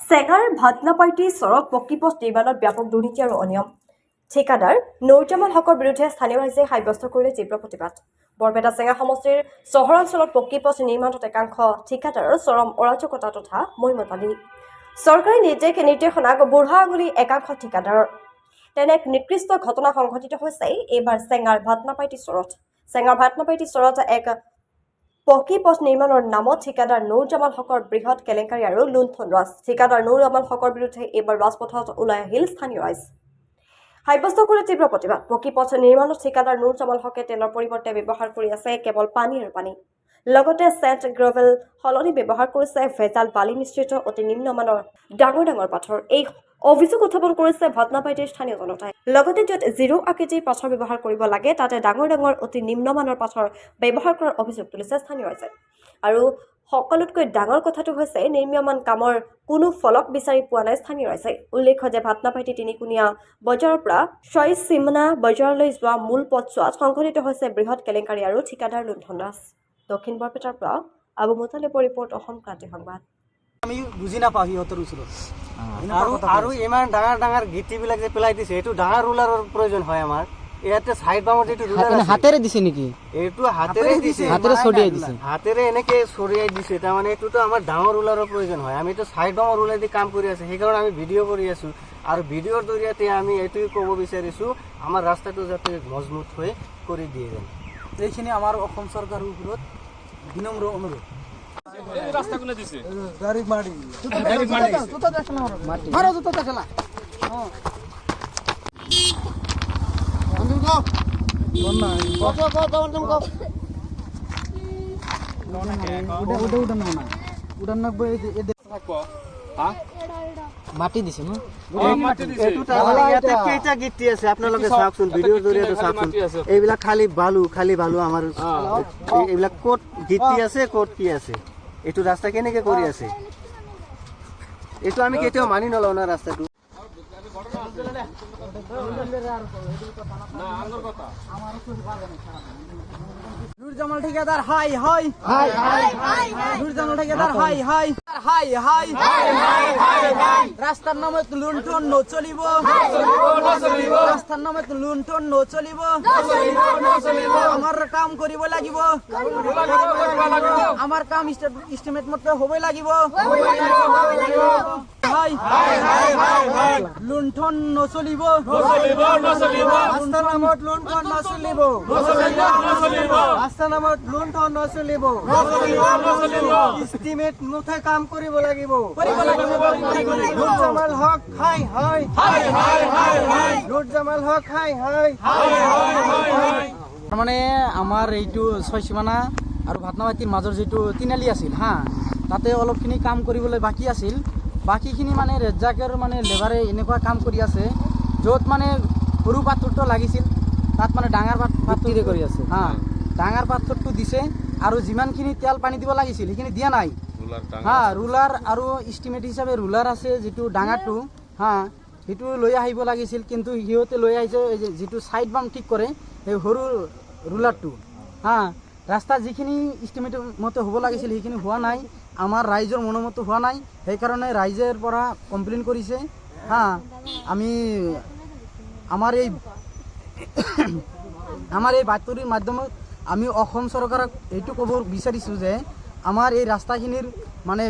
চেঙাৰ ভাটনাপাইটি চৰত পকীপথ নিৰ্মাণত ব্যাপক দুৰ্নীতি আৰু অনিয়ম। ঠিকাদাৰ নৌৰজামান হকৰ বিৰুদ্ধে স্থানীয় ৰাইজে সাব্যস্ত কৰিলে তীব্ৰ প্ৰতিবাদ। বৰপেটা চেঙা সমষ্টিৰ চহৰাঞ্চলত পকীপথ নিৰ্মাণত একাংশ ঠিকাদাৰৰ চৰম অৰাজকতা তথা মহিমতালি। চৰকাৰী নিৰ্দেশনাক বুঢ়া আঙুলি একাংশ ঠিকাদাৰৰ। তেনে এক নিকৃষ্ট ঘটনা সংঘটিত হৈছে এইবাৰ চেঙাৰ ভাটনাপাইটি চৰত। চেঙাৰ ভাটনাপাইটি চৰত এক পকীপথ নিৰ্মাণৰ নামত ঠিকাদাৰ নৌৰজামান হকৰ বৃহৎ কেলেংকাৰী আৰু লুণ্ঠন ৰাজ। ঠিকাদাৰ নৌৰজামান হকৰ বিৰুদ্ধে এইবাৰ ৰাজপথত ওলাই আহিল স্থানীয় ৰাইজ। সাব্যস্ত কৰিলে তীব্ৰ প্ৰতিবাদ। পকীপথ নিৰ্মাণত ঠিকাদাৰ নৌৰজামান হকে তেলৰ পৰিৱৰ্তে ব্যৱহাৰ কৰি আছে কেৱল পানী আৰু পানী। লগতে চেণ্ট গ্ৰভেল সলনি ব্যৱহাৰ কৰিছে ভেজাল বালি মিশ্ৰিত অতি নিম্নমানৰ ডাঙৰ ডাঙৰ পাথৰ। এই অভিযোগ উত্থাপন কৰিছে ভাটনাপাইটিৰ স্থানীয় জনতাই। লগতে য'ত 0 আকৃতিৰ পাথৰ ব্যৱহাৰ কৰিব লাগে তাতে ডাঙৰ ডাঙৰ অতি নিম্নমানৰ পাথৰ ব্যৱহাৰ কৰাৰ অভিযোগ তুলিছে স্থানীয় ৰাইজে। আৰু সকলোতকৈ ডাঙৰ কথাটো হৈছে নিৰ্মীয়মান কামৰ কোনো ফলক বিচাৰি পোৱা নাই স্থানীয় ৰাইজে। উল্লেখ্য যে ভাটনাপাইটি তিনিকুণীয়া বজাৰৰ পৰা ছয়চিমনা বজাৰলৈ যোৱা মূল পথছোৱাত সংঘটিত হৈছে বৃহৎ কেলেংকাৰী আৰু ঠিকাদাৰ লুণ্ঠন ৰাজ। দক্ষিণ বৰপেটাৰ পৰা আবু মুতালিবৰ ৰিপৰ্ট, অসম ক্ৰান্তি সংবাদ। আমি বুজি নাপাওঁ সিহঁতৰ ওচৰত আৰু ইমান ডাঙৰ ডাঙৰ গিটিবিলাক যে পেলাই দিছে, এইটো ডাঙৰ ৰুলাৰৰ প্ৰয়োজন হয় আমাৰ ইয়াতে। চাইড বামৰ যিটো ৰুলাৰ হাতেৰে দিছে নেকি? এইটো হাতেৰে দিছে, হাতেৰে ছড়িয়াই দিছে, হাতেৰে এনেকে ছড়িয়াই দিছে। তাৰমানে এইটোতো আমাৰ ডাঙৰ ৰুলাৰৰ প্ৰয়োজন হয়। আমি এইটো চাইড বামৰ ৰুলাৰ দি কাম কৰি আছো, সেইকাৰণে আমি ভিডিঅ' কৰি আছো। আৰু ভিডিঅ'ৰ জৰিয়তে আমি এইটোৱে ক'ব বিচাৰিছো, আমাৰ ৰাস্তাটো যাতে মজবুত হৈ কৰি দিয়ে যেন। এইখিনি আমাৰ অসম চৰকাৰৰ ওপৰত বিনম্ৰ অনুৰোধ। রাস্তা কোনে দিছে গাড়ি মারি জুতা দেখ না মারো জুতা দেখ না বন্ধু গো বন্না গো উড়ান না এ থাকবো। হ্যাঁ মাটি দিছে ন? ইয়াতে কেইটা গিটি আছে আপোনালোকে চাওকচোন, ভিডিঅ'ৰ জৰিয়তে চাওকচোন। এইবিলাক খালি বালু আমাৰ এইবিলাক ক'ত গিটি আছে, ক'ত কি আছে, এইটো ৰাস্তা কেনেকে কৰি আছে, এইটো আমি কেতিয়াও মানি নলওঁ না ৰাস্তাটো। নুরজামাল ঠিকাদার হাই হাই হাই হাই হাই নুরজামাল ঠিকাদার হাই হাই হাই হাই হাই হাই রাস্তার নামে লুণ্ঠন নচলিব, রাস্তার নামে লুণ্ঠন নচলিব, আমার কাম কৰিব লাগিব, আমার কাম ইস্টিমেট মতে হবই লাগিব। হাই হাই হাই হাই লুণ্ঠন নচলিব, রাস্তার নামত লুণ্ঠন নচলিব, ৰাস্তাৰ নামত লুণ্ঠন নচলিব, ইষ্টিমেট মতে কাম কৰিব লাগিব। নুৰজামাল হক হাই হাই নুৰজামাল হক হাই হাই। মানে আমাৰ এইটো ছয়সীমানা আৰু ভাটনাপাইটিৰ মাজৰ যিটো তিনিআলি আছিল হা, তাতে অলপখিনি কাম কৰিবলৈ বাকী আছিল। বাকীখিনি মানে ৰেজ্জাকৰ মানে লেবাৰে এনেকুৱা কাম কৰি আছে, য'ত মানে সৰু পাথৰটো লাগিছিল তাত মানে ডাঙৰ পাথৰ কৰি আছে হা। ডাঙৰ পাথৰটো দিছে আৰু যিমানখিনি তেল পানী দিব লাগিছিল সেইখিনি দিয়া নাই হা। ৰুলাৰ আৰু ইষ্টিমেট হিচাপে ৰুলাৰ আছে যিটো ডাঙৰটো হা, সেইটো লৈ আহিব লাগিছিল, কিন্তু সিহঁতে লৈ আহিছে যিটো চাইড বাম ঠিক কৰে সেই সৰু ৰুলাৰটো হা। ৰাস্তা যিখিনি ইষ্টিমেট মতে হ'ব লাগিছিল সেইখিনি হোৱা নাই, আমাৰ ৰাইজৰ মনোমতো হোৱা নাই, সেইকাৰণে ৰাইজৰ পৰা কমপ্লেইন কৰিছে হা। আমি আমাৰ এই বাতৰিৰ মাধ্যমত আমি অসম চৰকাৰক এইটো ক'ব বিচাৰিছোঁ যে আমাৰ এই ৰাস্তাখিনিৰ মানে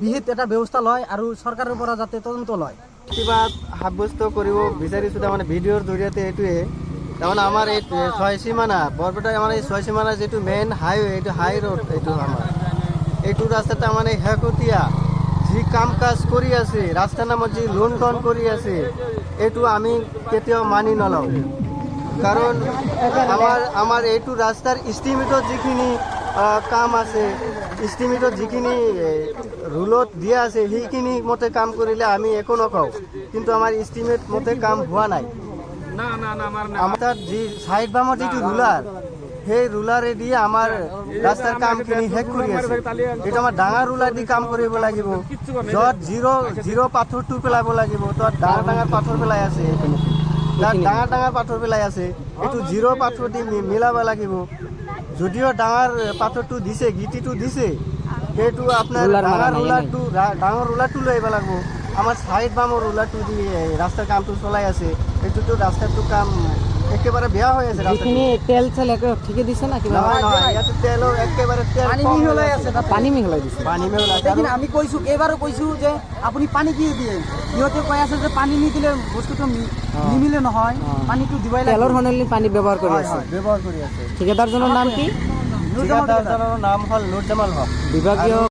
বিহিত এটা ব্যৱস্থা লয় আৰু চৰকাৰৰ পৰা যাতে তদন্ত লয়। কিবা সাব্যস্ত কৰিব বিচাৰিছোঁ তাৰমানে ভিডিঅ'ৰ জৰিয়তে এইটোৱে। তাৰমানে আমাৰ এই ছয়সীমানা বৰপেটা, আমাৰ এই ছয়সীমানাৰ যিটো মেইন হাইৱে, এইটো হাই ৰোড, এইটো আমাৰ এইটো ৰাস্তা তাৰমানে শেহতীয়া যি কাম কাজ কৰি আছে, ৰাস্তাৰ নামত যি লুণ্ঠন কৰি আছে, এইটো আমি কেতিয়াও মানি নলওঁ। কাৰণ আমাৰ এইটো ৰাস্তাৰ ইষ্টিমেটত যিখিনি কাম আছে, ইষ্টিমেটত যিখিনি ৰুলত দিয়া আছে সেইখিনি মতে কাম কৰিলে আমি একো নকওঁ, কিন্তু আমাৰ ইষ্টিমেট মতে কাম হোৱা নাই। আমাৰ তাত যি চাইড বামৰ যিটো ৰুলাৰ, সেই ৰুলাৰেদি আমাৰ ৰাস্তাৰ কামখিনি শেষ কৰি আছে। এইটো আমাৰ ডাঙৰ ৰুলাৰ দি কাম কৰিব লাগিব, য'ত জিৰ' পাথৰটো পেলাব লাগিব, তাত ডাঙৰ ডাঙৰ পাথৰ পেলাই আছে, তাত ডাঙৰ ডাঙৰ পাথৰ পেলাই আছে, এইটো জিৰ' পাথৰ দি মিলাব লাগিব। যদিও ডাঙৰ পাথৰটো দিছে, গিটিটো দিছে, সেইটো আপোনাৰ ডাঙৰ ৰুলাৰটো লৈ আহিব লাগিব। আমাৰ চাইড বামৰ ৰোলাৰটো দি ৰাস্তাৰ কামটো চলাই আছে, এইটোতো ৰাস্তাটো কাম একেবাৰে বেয়া হৈ আছে। যিখিনি তেল চেল ঠিকে দিছে না কিবা নহয় নহয়, ইয়াতে তেলৰ একেবাৰে তেল পানী কম হৈ মিহলাই আছে। আছে তাতে। পানী মিহলাই দিছে। পানী মিহলাই আছে। সেইখিনি আমি কৈছোঁ, কেইবাৰো কৈছোঁ যে আপুনি পানী কি দিয়ে, সিহঁতে কৈ আছে যে পানী নিদিলে বস্তুটো নিমিলে নহয়, পানীটো দিবই লাগিব। তেলৰ সলনি পানী ব্যৱহাৰ কৰি আছে। ব্যৱহাৰ কৰি আছে। ঠিকাদাৰজনৰ নাম কি? ঠিকাদাৰজনৰ নাম হ'ল নুৰজামাল হক। বিভাগীয়